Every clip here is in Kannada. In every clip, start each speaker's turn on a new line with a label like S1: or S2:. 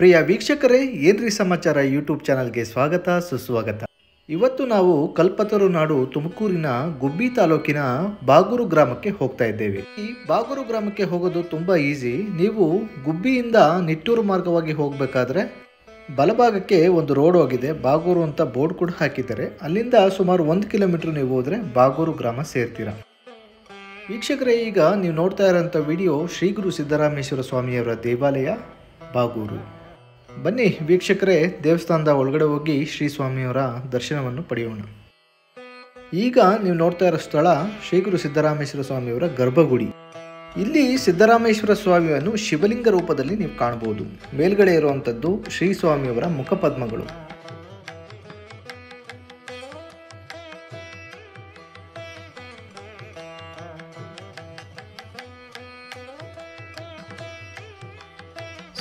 S1: ಪ್ರಿಯ ವೀಕ್ಷಕರೇ, ಏನ್ರಿ ಸಮಾಚಾರ ಯೂಟ್ಯೂಬ್ ಚಾನಲ್ಗೆ ಸ್ವಾಗತ ಸುಸ್ವಾಗತ. ಇವತ್ತು ನಾವು ಕಲ್ಪತರು ನಾಡು ತುಮಕೂರಿನ ಗುಬ್ಬಿ ತಾಲೂಕಿನ ಬಾಗೂರು ಗ್ರಾಮಕ್ಕೆ ಹೋಗ್ತಾ ಇದ್ದೇವೆ. ಈ ಬಾಗೂರು ಗ್ರಾಮಕ್ಕೆ ಹೋಗೋದು ತುಂಬಾ ಈಸಿ. ನೀವು ಗುಬ್ಬಿಯಿಂದ ನಿಟ್ಟೂರು ಮಾರ್ಗವಾಗಿ ಹೋಗಬೇಕಾದ್ರೆ ಬಲಭಾಗಕ್ಕೆ ಒಂದು ರೋಡ್ ಹೋಗಿದೆ, ಬಾಗೂರು ಅಂತ ಬೋರ್ಡ್ ಕೂಡ ಹಾಕಿದ್ದಾರೆ. ಅಲ್ಲಿಂದ ಸುಮಾರು 1 ಕಿಲೋಮೀಟರ್ ನೀವು ಹೋದ್ರೆ ಬಾಗೂರು ಗ್ರಾಮ ಸೇರ್ತೀರಾ. ವೀಕ್ಷಕರೇ, ಈಗ ನೀವು ನೋಡ್ತಾ ಇರೋಂಥ ವಿಡಿಯೋ ಶ್ರೀ ಗುರು ಸಿದ್ದರಾಮೇಶ್ವರ ಸ್ವಾಮಿಯವರ ದೇವಾಲಯ ಬಾಗೂರು. ಬನ್ನಿ ವೀಕ್ಷಕರೇ, ದೇವಸ್ಥಾನದ ಒಳಗಡೆ ಹೋಗಿ ಶ್ರೀ ಸ್ವಾಮಿಯವರ ದರ್ಶನವನ್ನು ಪಡೆಯೋಣ. ಈಗ ನೀವು ನೋಡ್ತಾ ಇರೋ ಸ್ಥಳ ಶ್ರೀ ಗುರು ಸಿದ್ದರಾಮೇಶ್ವರ ಸ್ವಾಮಿಯವರ ಗರ್ಭಗುಡಿ. ಇಲ್ಲಿ ಸಿದ್ದರಾಮೇಶ್ವರ ಸ್ವಾಮಿಯನ್ನು ಶಿವಲಿಂಗ ರೂಪದಲ್ಲಿ ನೀವು ಕಾಣಬಹುದು. ಮೇಲ್ಗಡೆ ಇರುವಂಥದ್ದು ಶ್ರೀ ಸ್ವಾಮಿಯವರ ಮುಖಪದ್ಮಗಳು.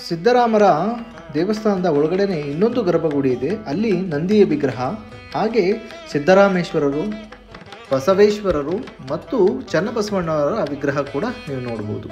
S1: ಸಿದ್ದರಾಮರ ದೇವಸ್ಥಾನದ ಒಳಗಡೆನೆ ಇನ್ನೊಂದು ಗರ್ಭಗುಡಿ ಇದೆ. ಅಲ್ಲಿ ನಂದಿಯ ವಿಗ್ರಹ, ಹಾಗೆ ಸಿದ್ದರಾಮೇಶ್ವರರು, ಬಸವೇಶ್ವರರು ಮತ್ತು ಚನ್ನಬಸವಣ್ಣವರ ವಿಗ್ರಹ ಕೂಡ ನೀವು ನೋಡಬಹುದು.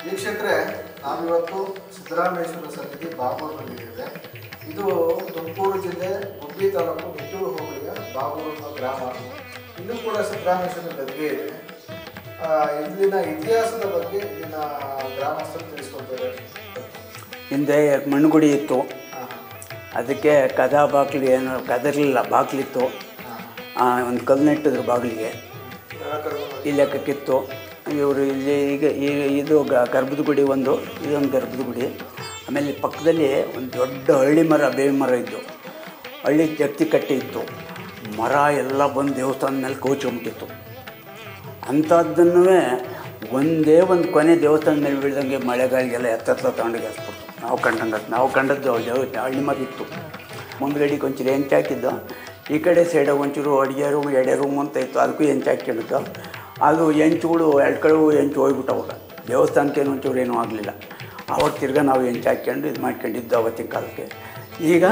S1: ವೀಕ್ಷಕರೇ, ನಾವಿವತ್ತು ಸಿದ್ದರಾಮೇಶ್ವರ ಸನ್ನಿಧಿ ಬಾಗೂರಿನಲ್ಲಿದ್ದೇವೆ. ಇದು ತುಮಕೂರು ಜಿಲ್ಲೆ ಗುಬ್ಬಿ ತಾಲೂಕು ನಿಟ್ಟೂರು ಹೋಬಳಿಯ ಬಾಗೂರು ಅನ್ನೋ ಗ್ರಾಮ. ಇನ್ನೂ ಕೂಡ ಸಿದ್ದರಾಮೇಶ್ವರ ಗದ್ಗೆ ಇದೆ. ಇಲ್ಲಿನ ಇತಿಹಾಸದ ಬಗ್ಗೆ ಇಲ್ಲಿನ ಗ್ರಾಮಸ್ಥರು ತಿಳಿಸ್ಕೊಡ್ತಾರೆ.
S2: ಹಿಂದೆ ಮಣ್ಣುಗುಡಿ ಇತ್ತು, ಅದಕ್ಕೆ ಕದಾ ಬಾಗಿಲು ಏನು ಕದರ್ಲಿಲ್ಲ, ಬಾಗಿಲಿತ್ತು. ಒಂದು ಕಲ್ಲು ನೆಟ್ಟಿದ್ರು ಬಾಗಿಲಿಗೆ, ಲೆಕ್ಕಕ್ಕಿತ್ತು. ಇವರು ಇಲ್ಲಿ ಇದು ಗರ್ಭದ ಗುಡಿ ಇದೊಂದು ಗರ್ಭದ ಗುಡಿ. ಆಮೇಲೆ ಪಕ್ಕದಲ್ಲಿ ಒಂದು ದೊಡ್ಡ ಹಳ್ಳಿ ಮರ, ಬೇವಿನ ಮರ ಇದ್ದು, ಹಳ್ಳಿ ಜಗ್ತಿ ಕಟ್ಟೆ ಇತ್ತು. ಮರ ಎಲ್ಲ ಬಂದು ದೇವಸ್ಥಾನದ ಮೇಲೆ ಕೌಚ್ಕೊಂಬಿಟ್ಟಿತ್ತು. ಅಂಥದ್ದನ್ನು ಒಂದೇ ಒಂದು ಕೊನೆ ದೇವಸ್ಥಾನದ ಮೇಲೆ ಬೀಳ್ದಂಗೆ ಮಳೆಗಾಲಿಗೆಲ್ಲ ಎತ್ತತ್ಲ ತಗೊಂಡಿಗೆ ಹಸ್ಬಿಡ್ತು. ನಾವು ಕಂಡದ್ದು ಹಳ್ಳಿ ಮರ ಇತ್ತು. ಮುಂದ್ಗಡೆಗೆ ಒಂಚೂರು ಹೆಂಚು ಹಾಕಿದ್ದು, ಈ ಕಡೆ ಸೈಡಾಗ ಒಂಚೂರು ಅಡುಗೆ ರೂಮ್, ಎಡೆ ರೂಮ್ ಅಂತ ಇತ್ತು, ಅದಕ್ಕೂ ಹೆಂಚು ಹಾಕ್ಕೊಂಡಿದ್ದು. ಅದು ಹೆಂಚುಗಳು ಎರಡು ಕಡೆ ಹೆಂಚು ಹೋಗ್ಬಿಟ್ಟವಾಗ ದೇವಸ್ಥಾನಕ್ಕೇನು ಒಂಚೂರು ಏನೂ ಆಗಲಿಲ್ಲ. ಅವಾಗ ತಿರ್ಗಿ ನಾವು ಹೆಂಚು ಹಾಕ್ಕೊಂಡು ಇದು ಮಾಡ್ಕೊಂಡಿದ್ದು ಅವತ್ತಿನ ಕಾಲಕ್ಕೆ. ಈಗ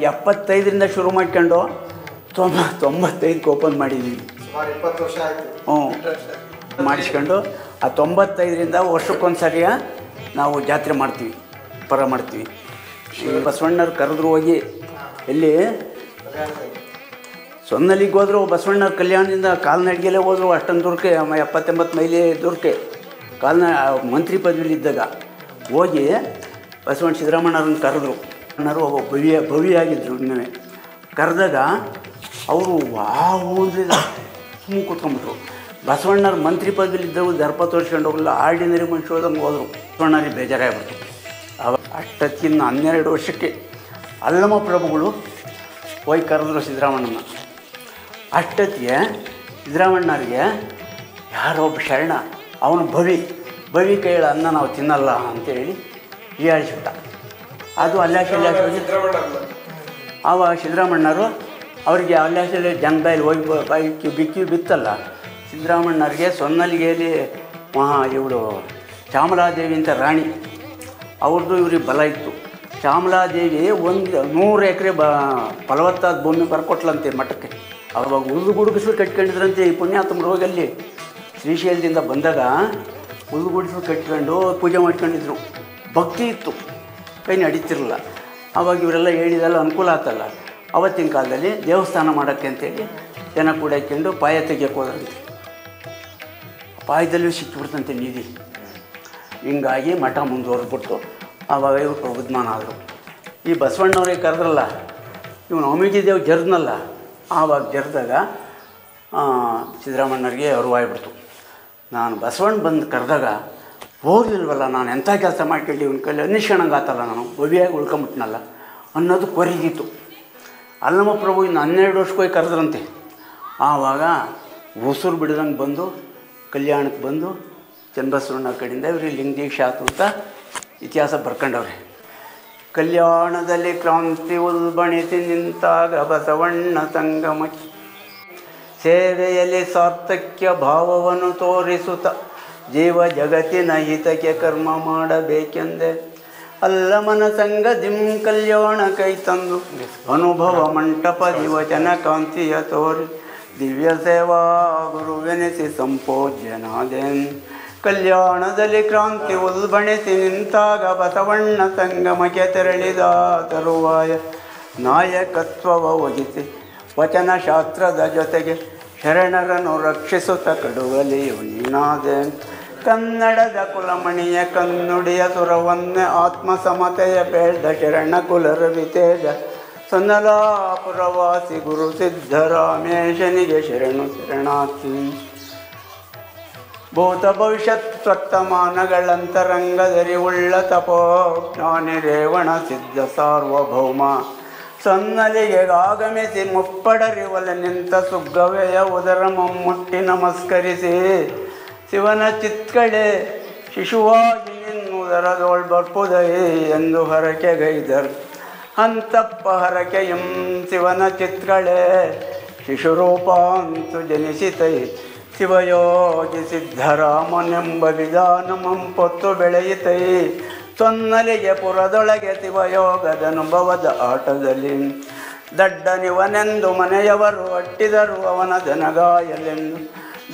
S2: 75ರಿಂದ ಶುರು ಮಾಡ್ಕೊಂಡು 95ಕ್ಕೆ ಓಪನ್ ಮಾಡಿದ್ದೀವಿ. ಮಾಡಿಸ್ಕೊಂಡು ಆ 95ರಿಂದ ವರ್ಷಕ್ಕೊಂದು ಸರಿಯ ನಾವು ಜಾತ್ರೆ ಮಾಡ್ತೀವಿ, ಮಾಡ್ತೀವಿ. ಬಸವಣ್ಣವ್ರು ಕರೆದ್ರು ಹೋಗಿ ಎಲ್ಲಿ ಸೊನ್ನಲ್ಲಿಗೆ ಹೋದ್ರು, ಬಸವಣ್ಣವ್ರ ಕಲ್ಯಾಣದಿಂದ ಕಾಲ್ನಡಿಗೆಲ್ಲೇ ಹೋದ್ರು. ಅಷ್ಟೊಂದು ದೂರಕ್ಕೆ 70-80 ಮೈಲಿ ದೂರಕ್ಕೆ ಮಂತ್ರಿ ಪದವಿಲಿದ್ದಾಗ ಹೋಗಿ ಬಸವಣ್ಣ ಸಿದ್ದರಾಮಣ್ಣವ್ರನ್ನ ಕರೆದ್ರು. ಅಣ್ಣರು ಒಬ್ಬ ಭವಿಯಾಗಿದ್ದರು. ಇನ್ನೇ ಕರೆದಾಗ ಅವರು ಓದಲಿಲ್ಲ, ಸುಮ್ಮನೆ ಕೂತ್ಕೊಂಡ್ಬಿಟ್ರು. ಬಸವಣ್ಣವ್ರ ಮಂತ್ರಿ ಪದವಿಲಿದ್ದರು, ದರ್ಪ ತೋರಿಸ್ಕೊಂಡು ಹೋಗಲ್ಲ, ಆರ್ಡಿನರಿ ಮನುಷ್ಯ ಹೋದಂಗೆ ಹೋದರು. ಬಸವಣ್ಣರಿಗೆ ಬೇಜಾರಾಗ್ಬಿಡ್ತು. ಅಷ್ಟೊತ್ತಿನ 12 ವರ್ಷಕ್ಕೆ ಅಲ್ಲಮ ಪ್ರಭುಗಳು ಹೋಗಿ ಕರೆದ್ರು ಸಿದ್ದರಾಮಣ್ಣನ. ಅಷ್ಟೊತ್ತಿಗೆ ಸಿದ್ದರಾಮಣ್ಣವ್ರಿಗೆ ಯಾರೋ ಒಬ್ಬ ಶರಣ, ಅವನು ಭವಿ ಕೈಯಲ್ಲಿ ಅನ್ನ ನಾವು ತಿನ್ನಲ್ಲ ಅಂತೇಳಿ ಹೀಯಾಳಿಸ್ಬಿಟ್ಟ. ಅದು ಅಲ್ಲಾಶಲ್ಲಿ ಆವಾಗ ಸಿದ್ದರಾಮಣ್ಣವರು ಅವರಿಗೆ ಅಲ್ಲಾಶಲ್ಲಿ ಜನಬಾಯಲ್ಲಿ ಹೋಗಿ ಬಿತ್ತಲ್ಲ. ಸಿದ್ದರಾಮಣ್ಣವ್ರಿಗೆ ಸೊನ್ನಲಿಗೆಯಲ್ಲಿ ಇವಳು ಚಾಮಲಾದೇವಿ ಅಂತ ರಾಣಿ, ಅವ್ರದ್ದು ಇವ್ರಿಗೆ ಬಲ ಇತ್ತು. ಚಾಮಲಾದೇವಿ 100 ಎಕರೆ ಫಲವತ್ತಾದ ಭೂಮಿ ಬರ್ಕೊಟ್ಲಂತೆ ಮಠಕ್ಕೆ. ಅವಾಗ ಉಳಿದುಗುಡಿಸಲು ಕಟ್ಕೊಂಡಿದ್ರಂತೆ ಈ ಪುಣ್ಯಾತ್ಮರು ಹೋಗಲ್ಲಿ ಶ್ರೀಶೈಲದಿಂದ ಬಂದಾಗ ಉಳಿದುಗುಡಿಸಲು ಕಟ್ಕೊಂಡು ಪೂಜೆ ಮಾಡ್ಕೊಂಡಿದ್ರು. ಭಕ್ತಿ ಇತ್ತು, ಕೈ ನಡೀತಿರಲಿಲ್ಲ. ಆವಾಗ ಇವರೆಲ್ಲ ಹೇಳಿದೆಲ್ಲ ಅನುಕೂಲ ಆಗ್ತಲ್ಲ. ಅವತ್ತಿನ ಕಾಲದಲ್ಲಿ ದೇವಸ್ಥಾನ ಮಾಡೋಕ್ಕೆ ಅಂತೇಳಿ ಜನ ಕೂಡ ಹಾಕ್ಕೊಂಡು ಪಾಯ ತೆಗಿಯೋಕೆ ಹೋದ್ರಂತೆ. ಪಾಯದಲ್ಲೂ ಸಿಕ್ಕಿಬಿಡ್ತಂತೆ ನಿಧಿ. ಹಿಂಗಾಗಿ ಮಠ ಮುಂದುವರೆದ್ಬಿಟ್ಟು ಆವಾಗ ಇವರು ಪ್ರಬುದ್ಧಮಾನ ಆದರು. ಈ ಬಸವಣ್ಣವ್ರಿಗೆ ಕರೆದ್ರಲ್ಲ, ಇವನು ಅಮಿಜಿದೇವ್ ಜರ್ದ್ನಲ್ಲ, ಆವಾಗ ಜರ್ದಾಗ ಸಿದ್ದರಾಮಣ್ಣವ್ರಿಗೆ ಅರಿವಾಗ್ಬಿಡ್ತು. ನಾನು ಬಸವಣ್ಣ ಬಂದು ಕರೆದಾಗ ಹೋಗ್ಲಿಲ್ವಲ್ಲ, ನಾನು ಎಂಥ ಕೆಲಸ ಮಾಡ್ಕೊಂಡು ಇವನ ಕೈಲಿ ಅನ್ವೇಷಣಂಗೆ ಆತಲ್ಲ, ನಾನು ಭವಿಯಾಗಿ ಉಳ್ಕೊಂಬಿಟ್ನಲ್ಲ ಅನ್ನೋದು ಕೊರಿಗಿತ್ತು. ಅಲ್ಲಮ್ಮ ಪ್ರಭು ಇನ್ನು 12 ವರ್ಷಕ್ಕೆ ಹೋಗಿ ಕರೆದ್ರಂತೆ. ಆವಾಗ ಉಸಿರು ಬಿಡ್ದಂಗೆ ಬಂದು ಕಲ್ಯಾಣಕ್ಕೆ ಬಂದು ಚನ್ನಬಸವಣ್ಣ ಕಡೆಯಿಂದ ಇವ್ರಿಗೆ ಲಿಂಗ ದೀಕ್ಷೆ ಆಯ್ತು ಅಂತ ಇತಿಹಾಸ ಬರ್ಕೊಂಡವ್ರೆ. ಕಲ್ಯಾಣದಲ್ಲಿ ಕ್ರಾಂತಿ ಉಲ್ಬಣಿಸಿ ನಿಂತಾಗ ಬಸವಣ್ಣ ಸಂಗಮ ಸೇವೆಯಲ್ಲಿ ಸಾರ್ಥಕ್ಯ ಭಾವವನ್ನು ತೋರಿಸುತ್ತ ಜೀವ ಜಗತ್ತಿನ ಹಿತಕ್ಕೆ ಕರ್ಮ ಮಾಡಬೇಕೆಂದೆ. ಅಲ್ಲ ಮನಸಂಗದಿಂ ಕಲ್ಯಾಣ ಕೈ ತಂದು ಅನುಭವ ಮಂಟಪ ದಿವಚನ ಕಾಂತಿಯ ತೋರಿ ದಿವ್ಯ ಸೇವಾ ಗುರುವೆನಿಸಿ ಸಂಪೋಜ್ಯನಾದೆನ್. ಕಲ್ಯಾಣದಲ್ಲಿ ಕ್ರಾಂತಿ ಉಲ್ಬಣಿಸಿ ನಿಂತಾಗ ಬಸವಣ್ಣ ಸಂಗಮಕ್ಕೆ ತೆರಳಿದ ತರುವಾಯ ನಾಯಕತ್ವವ ವಹಿಸಿ ವಚನ ಶಾಸ್ತ್ರದ ಜೊತೆಗೆ ಶರಣರನ್ನು ರಕ್ಷಿಸುತ್ತ ಕಡುವಲಿಯು ನೀನಾದೆ. ಕನ್ನಡದ ಕುಲಮಣಿಯ ಕನ್ನುಡಿಯ ಸುರವನ್ನೇ ಆತ್ಮಸಮತೆಯ ಬೇಡ ಶರಣ ಕುಲರವಿತೇಜ ಸನ್ನಲಾಪುರವಾಸಿ ಗುರು ಸಿದ್ಧರಾಮೇಶನಿಗೆ ಶರಣು ಶರಣಾರ್ಥಿ. ಭೂತ ಭವಿಷ್ಯತ್ ವರ್ತಮಾನಗಳಂತರಂಗದರಿವುಳ್ಳ ತಪೋ ಜ್ಞಾನಿ ರೇವಣ ಸಿದ್ಧ ಸಾರ್ವಭೌಮ ಸನ್ನಲಿಗೆ ಆಗಮಿಸಿ ಮುಪ್ಪಡರಿವಲ ನಿಂತ ಸುಗ್ಗವೆಯ ಉದರ ಮಮ್ಮುಟ್ಟಿ ನಮಸ್ಕರಿಸಿ ಶಿವನ ಚಿತ್ಕಳೆ ಶಿಶುವಾಗಿ ನಿನ್ನುದರದೋಳ್ ಬರ್ಪುದೈ ಎಂದು ಹರಕೆಗೈದರು. ಅಂತಪ್ಪ ಹರಕೆಯಂ ಶಿವನ ಚಿತ್ಕಳೆ ಶಿಶುರೂಪಾಂತು ಜನಿಸಿತೈ ಶಿವಯೋಗಿ ಸಿದ್ಧರಾಮನೆಂಬ ವಿಧಾನಮಂ ಪೊತ್ತು ಬೆಳೆಯಿತೈ. ಸೊನ್ನಲಿಗೆ ಪುರದೊಳಗೆ ಶಿವಯೋಗದ ಅನುಭವದ ಆಟದಲ್ಲಿ ದಡ್ಡನಿವನೆಂದು ಮನೆಯವರು ಅಟ್ಟಿದರು ಅವನ ದನಗಾಯಲೆಂದು.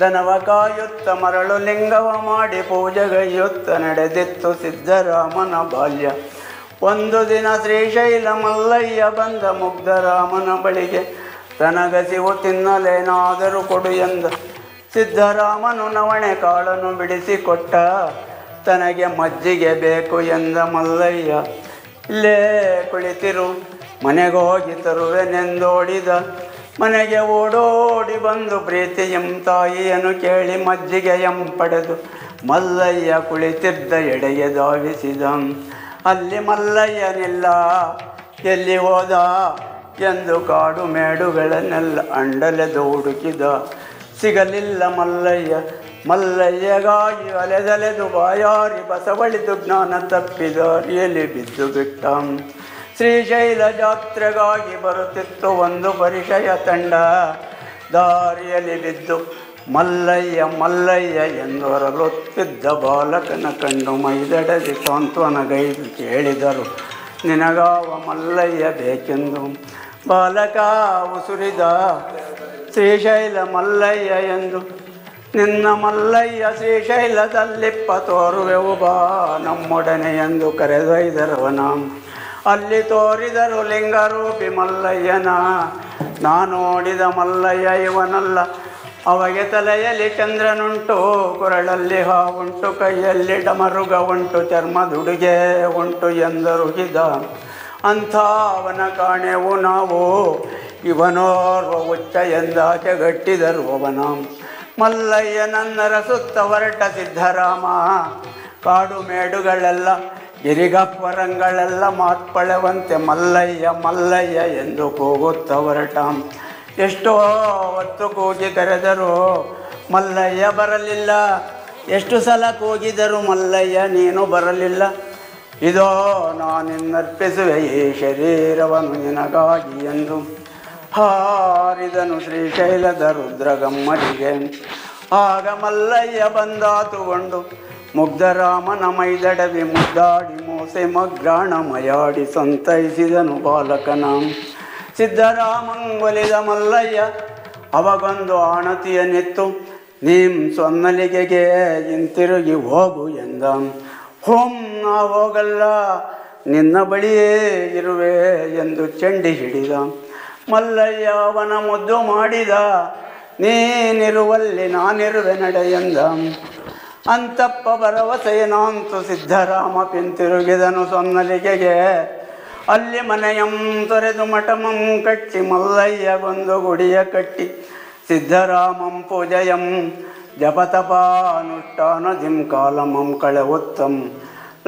S2: ದನವ ಕಾಯುತ್ತ ಮರಳು ಲಿಂಗವ ಮಾಡಿ ಪೂಜೆಗೈಯುತ್ತ ನಡೆದಿತ್ತು ಸಿದ್ಧರಾಮನ ಬಾಲ್ಯ. ಒಂದು ದಿನ ಶ್ರೀಶೈಲ ಮಲ್ಲಯ್ಯ ಬಂದ ಮುಗ್ಧರಾಮನ ಬಳಿಗೆ ತನಗಸಿವು ತಿನ್ನಲೇನಾದರೂ ಕೊಡು ಎಂದ. ಸಿದ್ಧರಾಮನು ನವಣೆ ಕಾಳನ್ನು ಬಿಡಿಸಿಕೊಟ್ಟ. ತನಗೆ ಮಜ್ಜಿಗೆ ಬೇಕು ಎಂದ ಮಲ್ಲಯ್ಯ. ಇಲ್ಲೇ ಕುಳಿತಿರು ಮನೆಗೋಗಿ ತರುವೆನೆಂದೋಡಿದ. ಮನೆಗೆ ಓಡೋಡಿ ಬಂದು ಪ್ರೀತಿಯಂ ತಾಯಿಯನ್ನು ಕೇಳಿ ಮಜ್ಜಿಗೆಯಂ ಪಡೆದು ಮಲ್ಲಯ್ಯ ಕುಳಿತಿದ್ದ ಎಡೆಗೆ ಧಾವಿಸಿದ. ಅಲ್ಲಿ ಮಲ್ಲಯ್ಯನಿಲ್ಲ, ಎಲ್ಲಿ ಹೋದ ಎಂದು ಕಾಡು ಮೇಡುಗಳನ್ನೆಲ್ಲ ಅಂಡಲೆದು ಹುಡುಕಿದ. ಸಿಗಲಿಲ್ಲ ಮಲ್ಲಯ್ಯ. ಮಲ್ಲಯ್ಯಗಾಗಿ ಅಲೆದಲೆದು ಬಾಯಾರಿ ಬಸವಳಿದು ಜ್ಞಾನ ತಪ್ಪಿದ ದಾರಿಯಲ್ಲಿ ಬಿದ್ದು ಬಿಟ್ಟ. ಶ್ರೀಶೈಲ ಜಾತ್ರೆಗಾಗಿ ಬರುತ್ತಿತ್ತು ಒಂದು ಪರಿಚಯ ತಂಡ. ದಾರಿಯಲ್ಲಿ ಬಿದ್ದು ಮಲ್ಲಯ್ಯ ಮಲ್ಲಯ್ಯ ಎಂದು ಹೊರಲೊತ್ತಿದ್ದ ಬಾಲಕನ ಕಂಡು ಮೈದಡದಿ ಸಾಂತ್ವನಗೈದು ಕೇಳಿದರು, ನಿನಗಾವ ಮಲ್ಲಯ್ಯ ಬೇಕೆಂದು. ಬಾಲಕ ಉಸುರಿದ ಶ್ರೀಶೈಲ ಮಲ್ಲಯ್ಯ ಎಂದು. ನಿನ್ನ ಮಲ್ಲಯ್ಯ ಶ್ರೀಶೈಲದಲ್ಲಿಪ್ಪ ತೋರುವೆವು ಬಾ ನಮ್ಮೊಡನೆ ಎಂದು ಕರೆದೊಯ್ದರವನ. ಅಲ್ಲಿ ತೋರಿದರು ಲಿಂಗರೂಪಿ ಮಲ್ಲಯ್ಯನ. ನಾನೋಡಿದ ಮಲ್ಲಯ್ಯ ಇವನಲ್ಲ. ಅಮಗೆ ತಲೆಯಲ್ಲಿ ಚಂದ್ರನುಂಟು, ಕೊರಳಲ್ಲಿ ಹಾವುಂಟು, ಕೈಯಲ್ಲಿ ಡಮರುಗ ಉಂಟು, ಚರ್ಮದುಡುಗೆ ಉಂಟು ಎಂದರುಗಿದ. ಅಂಥ ಅವನ ಕಾಣೆವು ನಾವು, ಇವನೋರ್ವ ಹುಚ್ಚ ಎಂದಾಚೆ ಗಟ್ಟಿದರು ಅವನ. ಮಲ್ಲಯ್ಯನನ್ನರ ಸುತ್ತ ಹೊರಟ ಸಿದ್ಧರಾಮ. ಕಾಡು ಮೇಡುಗಳೆಲ್ಲ ಗಿರಿಗಪ್ಪರಂಗಳೆಲ್ಲ ಮಾತ್ಪಳೆವಂತೆ ಮಲ್ಲಯ್ಯ ಮಲ್ಲಯ್ಯ ಎಂದು ಕೂಗುತ್ತ ಹೊರಟ. ಎಷ್ಟೋ ಹೊತ್ತು ಕೂಗಿ ಕರೆದರು ಮಲ್ಲಯ್ಯ ಬರಲಿಲ್ಲ. ಎಷ್ಟು ಸಲ ಕೂಗಿದರು ಮಲ್ಲಯ್ಯ ನೀನು ಬರಲಿಲ್ಲ. ಇದೋ ನಾನಿನ್ನರ್ಪಿಸುವೆ ಈ ಶರೀರವನ್ನು ನಿನಗಾಗಿ ಎಂದು ಹಾರಿದನು ಶ್ರೀಶೈಲದ ರುದ್ರಗಮ್ಮಡಿಗೆ. ಆಗ ಮಲ್ಲಯ್ಯ ಬಂದಾತುಕೊಂಡು ಮುಗ್ಧರಾಮನ ಮೈದಡವಿ ಮುದ್ದಾಡಿ ಮೋಸೆ ಮಗ್ರಾಣ ಮಯಾಡಿ ಸಂತೈಸಿದನು ಬಾಲಕನ. ಸಿದ್ಧರಾಮಂಗೊಲಿದ ಮಲ್ಲಯ್ಯ ಅವಾಗೊಂದು ಆಣತಿಯನ್ನಿತ್ತು. ನೀಂ ಸೊನ್ನಲಿಗೆಗೆ ಹಿಂತಿರುಗಿ ಹೋಗು ಎಂದ. ಹೋಂ ನಾ ಹೋಗಲ್ಲ, ನಿನ್ನ ಬಳಿಯೇ ಇರುವೆ ಎಂದು ಚಂಡಿ ಹಿಡಿದ. ಮಲ್ಲಯ್ಯ ಅವನ ಮುದ್ದು ಮಾಡಿದ. ನೀನಿರುವಲ್ಲಿ ನಾನಿರುವೆ ನಡೆ ಎಂದ. ಅಂತಪ್ಪ ಭರವಸೆಯನಾಂತು ಸಿದ್ಧರಾಮ ಪಿಂತಿರುಗಿದನು ಸೊನ್ನಲಿಗೆಗೆ. ಅಲ್ಲಿ ಮನೆಯಂ ತೊರೆದು ಮಠಮಂ ಕಟ್ಟಿ ಮಲ್ಲಯ್ಯಗೊಂದು ಗುಡಿಯ ಕಟ್ಟಿ ಸಿದ್ಧರಾಮಂ ಪೂಜೆಯಂ ಜಪತಪಾನುಷ್ಠಾನದಿಂ ಕಾಲಮಂ ಕಳೆವುತ್ತಂ.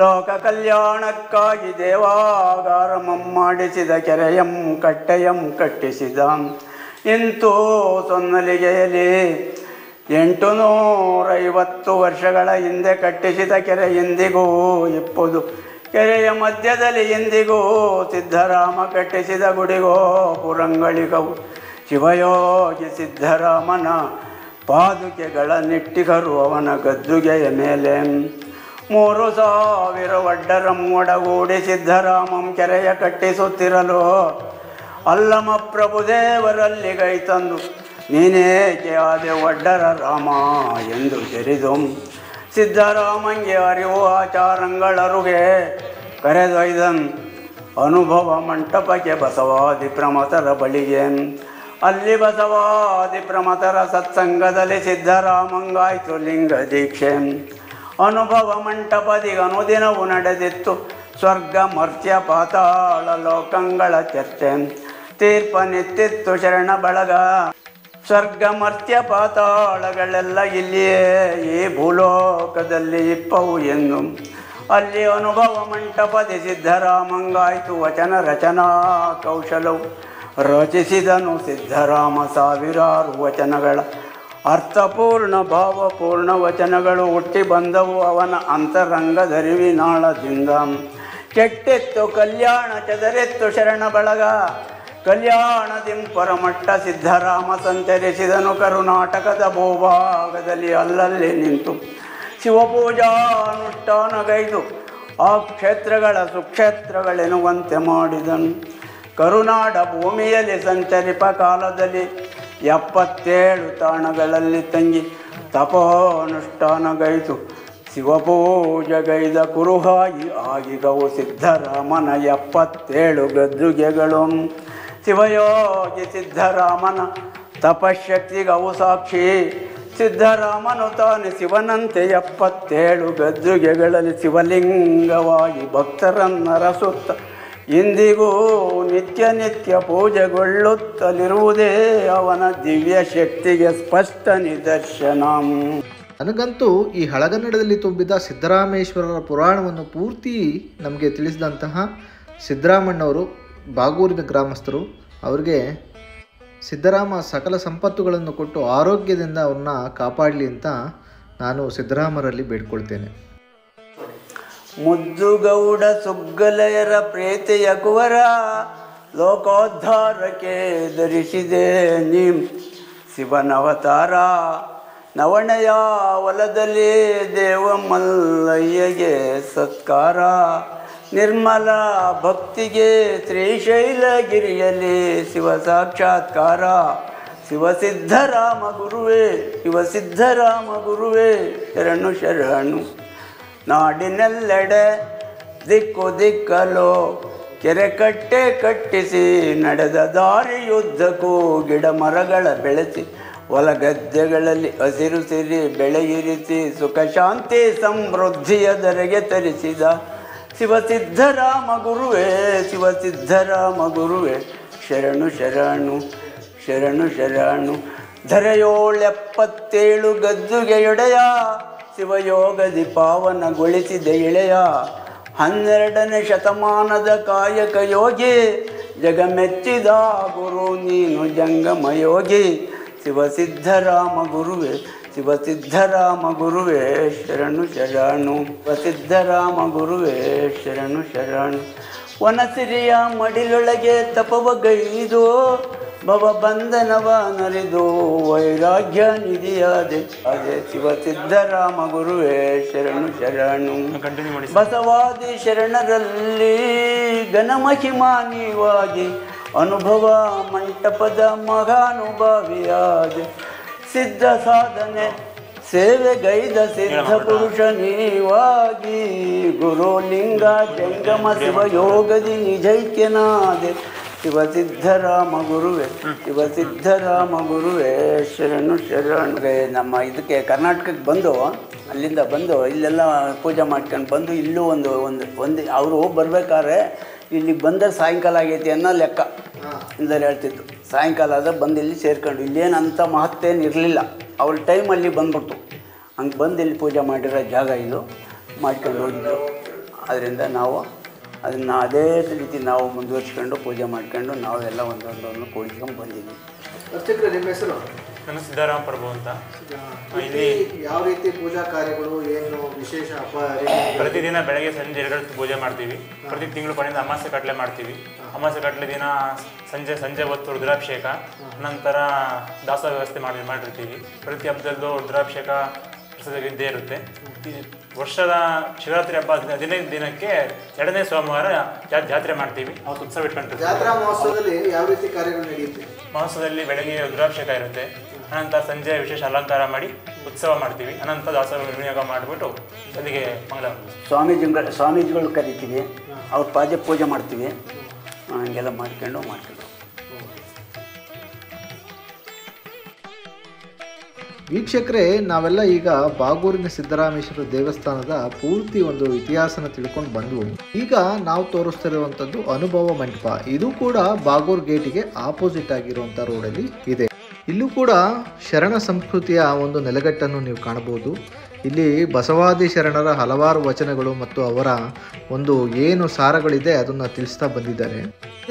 S2: ಲೋಕ ಕಲ್ಯಾಣಕ್ಕಾಗಿ ದೇವಾಗಾರಮಂ ಮಾಡಿಸಿದ ಕೆರೆಯಂ ಕಟ್ಟೆಯಂ ಕಟ್ಟಿಸಿದ. ಇಂತೂ ಸೊನ್ನಲಿಗೆಯಲ್ಲಿ 850 ವರ್ಷಗಳ ಹಿಂದೆ ಕಟ್ಟಿಸಿದ ಕೆರೆ ಇಂದಿಗೂ ಇಪ್ಪುದು. ಕೆರೆಯ ಮಧ್ಯದಲ್ಲಿ ಇಂದಿಗೂ ಸಿದ್ಧರಾಮ ಕಟ್ಟಿಸಿದ ಗುಡಿಗೋ ಪುರಂಗಳಿಗವು. ಶಿವಯೋಗಿ ಸಿದ್ಧರಾಮನ ಪಾದುಕೆಗಳ ನೆಟ್ಟಿಗರು ಅವನ ಗದ್ದುಗೆಯ ಮೇಲೆ 3,000 ಒಡ್ಡರಂ ಒಡಗೂಡಿ ಸಿದ್ಧರಾಮಂ ಕೆರೆಯ ಕಟ್ಟಿಸುತ್ತಿರಲು ಅಲ್ಲಮ ಪ್ರಭುದೇವರಲ್ಲಿ ಕೈ ತಂದು ನೀನೇಕೆ ಆದೆ ಒಡ್ಡರ ರಾಮ ಎಂದು ಜರಿದು ಸಿದ್ಧರಾಮಂಗೆ ಅರಿವು ಆಚಾರಂಗಳರುಗೆ ಕರೆದೊಯ್ದನ್ ಅನುಭವ ಮಂಟಪಕ್ಕೆ ಬಸವಾದಿ ಪ್ರಮತರ ಬಳಿಗೆ. ಅಲ್ಲಿ ಬಸವಾದಿ ಪ್ರಮತರ ಸತ್ಸಂಗದಲ್ಲಿ ಸಿದ್ಧರಾಮಂಗಾಯ್ತು ಲಿಂಗ ದೀಕ್ಷೆ. ಅನುಭವ ಮಂಟಪದಿ ಅನುದಿನವು ನಡೆದಿತ್ತು ಸ್ವರ್ಗ ಮರ್ತ್ಯ ಪಾತಾಳ ಲೋಕಗಳ ಚರ್ಚೆ. ತೀರ್ಪನಿತ್ತಿತ್ತು ಶರಣ ಬಳಗ ಸ್ವರ್ಗ ಮರ್ತ್ಯ ಪಾತಾಳಗಳೆಲ್ಲ ಇಲ್ಲಿಯೇ ಈ ಭೂಲೋಕದಲ್ಲಿ ಇಪ್ಪವು ಎಂದು. ಅಲ್ಲಿ ಅನುಭವ ಮಂಟಪದಿ ಸಿದ್ಧರಾಮಂಗಾಯ್ತು ವಚನ ರಚನಾ ಕೌಶಲವು. ರಚಿಸಿದನು ಸಿದ್ಧರಾಮ ಸಾವಿರಾರು ವಚನಗಳ ಅರ್ಥಪೂರ್ಣ ಭಾವಪೂರ್ಣ ವಚನಗಳು ಹುಟ್ಟಿ ಬಂದವು ಅವನ ಅಂತರಂಗದರಿವಿನಾಳದಿಂದ. ಕೆಟ್ಟಿತ್ತು ಕಲ್ಯಾಣ ಚದರೆತ್ತು ಶರಣ ಬಳಗ ಕಲ್ಯಾಣದಿಂ ಪರಮಟ್ಟ ಸಿದ್ಧರಾಮ ಸಂಚರಿಸಿದನು ಕರ್ನಾಟಕದ ಭೂಭಾಗದಲ್ಲಿ ಅಲ್ಲಲ್ಲಿ ನಿಂತು ಶಿವಪೂಜಾನುಷ್ಠಾನಗೈದು ಆ ಕ್ಷೇತ್ರಗಳ ಸುಕ್ಷೇತ್ರಗಳೆನ್ನುವಂತೆ ಮಾಡಿದನು. ಕರುನಾಡ ಭೂಮಿಯಲ್ಲಿ ಸಂಚರಿಪ ಕಾಲದಲ್ಲಿ 77 ತಾಣಗಳಲ್ಲಿ ತಂಗಿ ತಪೋನುಷ್ಠಾನಗೈದು ಶಿವಪೂಜೆಗೈದ ಕುರುಹಾಗಿ ಆಗಿಗವು ಸಿದ್ಧರಾಮನ 77 ಗದ್ದುಗೆಗಳು. ಶಿವಯೋಗಿ ಸಿದ್ಧರಾಮನ ತಪಶಕ್ತಿಗವು ಸಾಕ್ಷಿ. ಸಿದ್ಧರಾಮನು ತಾನು ಶಿವನಂತೆ 77 ಗದ್ದುಗೆಗಳಲ್ಲಿ ಶಿವಲಿಂಗವಾಗಿ ಭಕ್ತರನ್ನರಸುತ್ತ ಇಂದಿಗೂ ನಿತ್ಯ ನಿತ್ಯ ಪೂಜೆಗೊಳ್ಳುತ್ತಲಿರುವುದೇ ಅವನ ದಿವ್ಯ ಶಕ್ತಿಗೆ ಸ್ಪಷ್ಟ ನಿದರ್ಶನ.
S1: ನನಗಂತೂ ಈ ಹಳಗನ್ನಡದಲ್ಲಿ ತುಂಬಿದ ಸಿದ್ದರಾಮೇಶ್ವರರ ಪುರಾಣವನ್ನು ಪೂರ್ತಿ ನಮಗೆ ತಿಳಿಸಿದಂತಹ ಸಿದ್ದರಾಮಣ್ಣವರು ಬಾಗೂರಿನ ಗ್ರಾಮಸ್ಥರು. ಅವರಿಗೆ ಸಿದ್ದರಾಮ ಸಕಲ ಸಂಪತ್ತುಗಳನ್ನು ಕೊಟ್ಟು ಆರೋಗ್ಯದಿಂದ ಅವ್ರನ್ನ ಕಾಪಾಡಲಿ ಅಂತ ನಾನು ಸಿದ್ದರಾಮರಲ್ಲಿ ಬೇಡ್ಕೊಳ್ತೇನೆ.
S2: ಮುದ್ದುಗೌಡ ಸುಗ್ಗಲಯರ ಪ್ರೇತೆಯ ಕುವರ ಲೋಕೋದ್ಧಾರಕ್ಕೆ ಧರಿಸಿದೆ ನೀಂ ಶಿವನವತಾರ. ನವಣೆಯ ಹೊಲದಲ್ಲಿ ದೇವಮಲ್ಲಯ್ಯಗೆ ಸತ್ಕಾರ. ನಿರ್ಮಲ ಭಕ್ತಿಗೆ ಶ್ರೀಶೈಲಗಿರಿಯಲ್ಲಿ ಶಿವ ಸಾಕ್ಷಾತ್ಕಾರ. ಶಿವಸಿದ್ಧರಾಮ ಗುರುವೇ ಶಿವಸಿದ್ಧರಾಮ ಗುರುವೇ ಶರಣು ಶರಣು. ನಾಡಿನೆಲ್ಲೆಡೆ ದಿಕ್ಕು ದಿಕ್ಕಲು ಕೆರೆ ಕಟ್ಟೆ ಕಟ್ಟಿಸಿ ನಡೆದ ದಾರಿಯುದ್ದಕ್ಕೂ ಗಿಡ ಮರಗಳ ಬೆಳೆಸಿ ಹೊಲಗದ್ದೆಗಳಲ್ಲಿ ಹಸಿರು ಸಿರಿ ಬೆಳೆಯಿರಿಸಿ ಸುಖ ಶಾಂತಿ ಸಮೃದ್ಧಿಯ ಧರೆಗೆ ತರಿಸಿದ ಶಿವಸಿದ್ಧರಾಮ ಗುರುವೇ ಶಿವಸಿದ್ಧರಾಮ ಗುರುವೇ ಶರಣು ಶರಣು ಶರಣು ಶರಣು. ಧರೆಯೋಳು 77 ಗದ್ದುಗೆಯೊಡೆಯ ಶಿವಯೋಗದಿ ಪಾವನಗೊಳಿಸಿದ ಇಳೆಯ. 12ನೇ ಶತಮಾನದ ಕಾಯಕ ಯೋಗಿ ಜಗಮೆಚ್ಚಿದ ಗುರು ನೀನು ಜಂಗಮಯೋಗಿ. ಶಿವಸಿದ್ಧರಾಮ ಗುರುವೇ ಶಿವಸಿದ್ಧರಾಮ ಗುರುವೇ ಶರಣು ಶರಣು. ಶಿವಸಿದ್ಧರಾಮ ಗುರುವೇ ಶರಣು ಶರಣು. ವನಸಿರಿಯ ಮಡಿಲೊಳಗೆ ತಪವಗೈದು ಭವ ಬಂಧನವ ನರಿದು ವೈರಾಗ್ಯ ನಿಧಿಯಾದೆ ಅದೇ ಶಿವಸಿದ್ಧರಾಮ ಗುರುವೇ ಶರಣು ಶರಣು. ಬಸವಾದಿ ಶರಣರಲ್ಲಿ ಘನಮಹಿಮಾನಿವಾಗಿ ಅನುಭವ ಮಂಟಪದ ಮಹಾನುಭಾವಿಯಾದೆ. ಸಿದ್ಧ ಸಾಧನೆ ಸೇವೆಗೈದ ಸಿದ್ಧ ಪುರುಷ ನೀವಾಗಿ ಗುರುಲಿಂಗ ಜಂಗಮ ಶಿವಯೋಗದಿ ನಿಜೈಕ್ಯನಾದೆ. ಶಿವಸಿದ್ಧರಾಮ ಗುರುವೇ ಶಿವಸಿದ್ಧರಾಮ ಗುರುವೇ ಶರಣು ಶರಣು. ನಮ್ಮ ಇದಕ್ಕೆ ಕರ್ನಾಟಕಕ್ಕೆ ಬಂದು ಅಲ್ಲಿಂದ ಬಂದು ಇಲ್ಲೆಲ್ಲ ಪೂಜೆ ಮಾಡ್ಕೊಂಡು ಬಂದು ಇಲ್ಲೂ ಒಂದು ಅವರು ಬರ್ಬೇಕಾದ್ರೆ ಇಲ್ಲಿಗೆ ಬಂದರೆ ಸಾಯಂಕಾಲ ಆಗೈತಿ ಅನ್ನೋ ಲೆಕ್ಕ ಇಂದಲೇ ಹೇಳ್ತಿತ್ತು. ಸಾಯಂಕಾಲ ಆದ ಬಂದು ಇಲ್ಲಿ ಸೇರ್ಕೊಂಡು ಇಲ್ಲೇನು ಅಂಥ ಮಹತ್ತೇನು ಇರಲಿಲ್ಲ. ಅವ್ರ ಟೈಮಲ್ಲಿ ಬಂದ್ಬಿಡ್ತು. ಹಂಗೆ ಬಂದು ಇಲ್ಲಿ ಪೂಜೆ ಮಾಡಿರೋ ಜಾಗ ಇದು ಮಾಡ್ಕೊಂಡು ಹೋಗಿದ್ದು. ಅದರಿಂದ ನಾವು ಅದನ್ನು ಅದೇ ರೀತಿ ನಾವು ಮುಂದುವರಿಸ್ಕೊಂಡು ಪೂಜೆ ಮಾಡ್ಕೊಂಡು ನಾವೆಲ್ಲ ಒಂದೊಂದನ್ನು ಕೂಡಿಸ್ಕೊಂಡು ಬಂದಿದ್ವಿ.
S1: ಅರ್ಚಕ್ರೆ, ನಿಮ್ಮ ಹೆಸರು?
S3: ನನ್ನ ಸಿದ್ದರಾಮ ಪ್ರಭು ಅಂತ.
S1: ಇಲ್ಲಿ ಯಾವ ರೀತಿ ಪೂಜಾ ಕಾರ್ಯಗಳು, ಏನು ವಿಶೇಷ ಹಬ್ಬ?
S3: ಪ್ರತಿದಿನ ಬೆಳಗ್ಗೆ ಸಂಜೆ 2 ಹೊತ್ತು ಪೂಜೆ ಮಾಡ್ತೀವಿ. ಪ್ರತಿ ತಿಂಗಳು ಕೊನೆಯಿಂದ ಅಮಾವಾಸ್ಯೆ ಕಟ್ಲೆ ಮಾಡ್ತೀವಿ. ಅಮಾವಾಸ್ಯೆ ಕಟ್ಲೆ ದಿನ ಸಂಜೆ ಹೊತ್ತು ರುದ್ರಾಭಿಷೇಕ, ನಂತರ ದಾಸೋಹ ವ್ಯವಸ್ಥೆ ಮಾಡಿರ್ತೀವಿ. ಪ್ರತಿ ಹಬ್ಬದಲ್ಲೂ ರುದ್ರಾಭಿಷೇಕ ಪ್ರಸಾದ ಇದ್ದೇ ಇರುತ್ತೆ. ಈ ವರ್ಷದ ಶಿವರಾತ್ರಿ ಹಬ್ಬ 15 ದಿನಕ್ಕೆ 2ನೇ ಸೋಮವಾರ ಜಾತ್ರೆ ಮಾಡ್ತೀವಿ. ಅವತ್ತು ಉತ್ಸವ ಇಟ್ಕೊಂಡಿರ್ತೀವಿ.
S1: ಜಾತ್ರಾ ಮಹೋತ್ಸವದಲ್ಲಿ ಯಾವ ರೀತಿ ಕಾರ್ಯಗಳು ನಡೆಯುತ್ತೆ?
S3: ಮಹೋತ್ಸವದಲ್ಲಿ ಬೆಳಗ್ಗೆ ರುದ್ರಾಭಿಷೇಕ ಇರುತ್ತೆ. ಅನಂತರ ಸಂಜೆ ವಿಶೇಷ ಅಲಂಕಾರ ಮಾಡಿ ಉತ್ಸವ ಮಾಡ್ತೀವಿ. ಅನಂತರ ದಾಸೋಹ ವಿನಿಯೋಗ ಮಾಡಿಬಿಟ್ಟು ಅಲ್ಲಿಗೆ ಮಂಗಳ
S2: ಸ್ವಾಮೀಜಿಗಳು ಕರಿತೀವಿ. ಅವ್ರ ಪೂಜೆ ಮಾಡ್ತೀವಿ. ಹಂಗೆಲ್ಲ ಮಾಡ್ಕೊಂಡು
S1: ವೀಕ್ಷಕರೇ, ನಾವೆಲ್ಲ ಈಗ ಬಾಗೂರಿನ ಸಿದ್ದರಾಮೇಶ್ವರ ದೇವಸ್ಥಾನದ ಪೂರ್ತಿ ಒಂದು ಇತಿಹಾಸನ ತಿಳ್ಕೊಂಡು ಬಂದ್ವು. ಈಗ ನಾವು ತೋರಿಸ್ತಿರುವಂಥದ್ದು ಅನುಭವ ಮಂಟಪ. ಇದು ಕೂಡ ಬಾಗೂರ್ ಗೇಟಿಗೆ ಆಪೋಸಿಟ್ ಆಗಿರುವಂಥ ರೋಡಲ್ಲಿ ಇದೆ. ಇಲ್ಲೂ ಕೂಡ ಶರಣ ಸಂಸ್ಕೃತಿಯ ಒಂದು ನೆಲೆಗಟ್ಟನ್ನು ನೀವು ಕಾಣಬಹುದು. ಇಲ್ಲಿ ಬಸವಾದಿ ಶರಣರ ಹಲವಾರು ವಚನಗಳು ಮತ್ತು ಅವರ ಒಂದು ಏನು ಸಾರಗಳಿದೆ ಅದನ್ನು ತಿಳಿಸ್ತಾ ಬಂದಿದ್ದಾರೆ.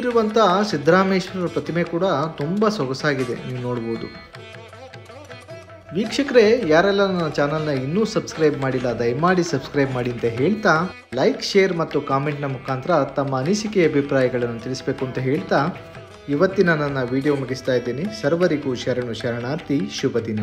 S1: ಇರುವಂಥ ಸಿದ್ದರಾಮೇಶ್ವರರ ಪ್ರತಿಮೆ ಕೂಡ ತುಂಬ ಸೊಗಸಾಗಿದೆ, ನೀವು ನೋಡ್ಬೋದು. ವೀಕ್ಷಕರೇ, ಯಾರೆಲ್ಲ ನನ್ನ ಚಾನಲ್ನ ಇನ್ನೂ ಸಬ್ಸ್ಕ್ರೈಬ್ ಮಾಡಿಲ್ಲ, ದಯಮಾಡಿ ಸಬ್ಸ್ಕ್ರೈಬ್ ಮಾಡಿ ಅಂತ ಹೇಳ್ತಾ, ಲೈಕ್, ಶೇರ್ ಮತ್ತು ಕಾಮೆಂಟ್ನ ಮುಖಾಂತರ ತಮ್ಮ ಅನಿಸಿಕೆ ಅಭಿಪ್ರಾಯಗಳನ್ನು ತಿಳಿಸಬೇಕು ಅಂತ ಹೇಳ್ತಾ ಇವತ್ತಿನ ನನ್ನ ವಿಡಿಯೋ ಮುಗಿಸ್ತಾ ಇದ್ದೀನಿ. ಸರ್ವರಿಗೂ ಶರಣು ಶರಣಾರ್ಥಿ. ಶುಭ ದಿನ.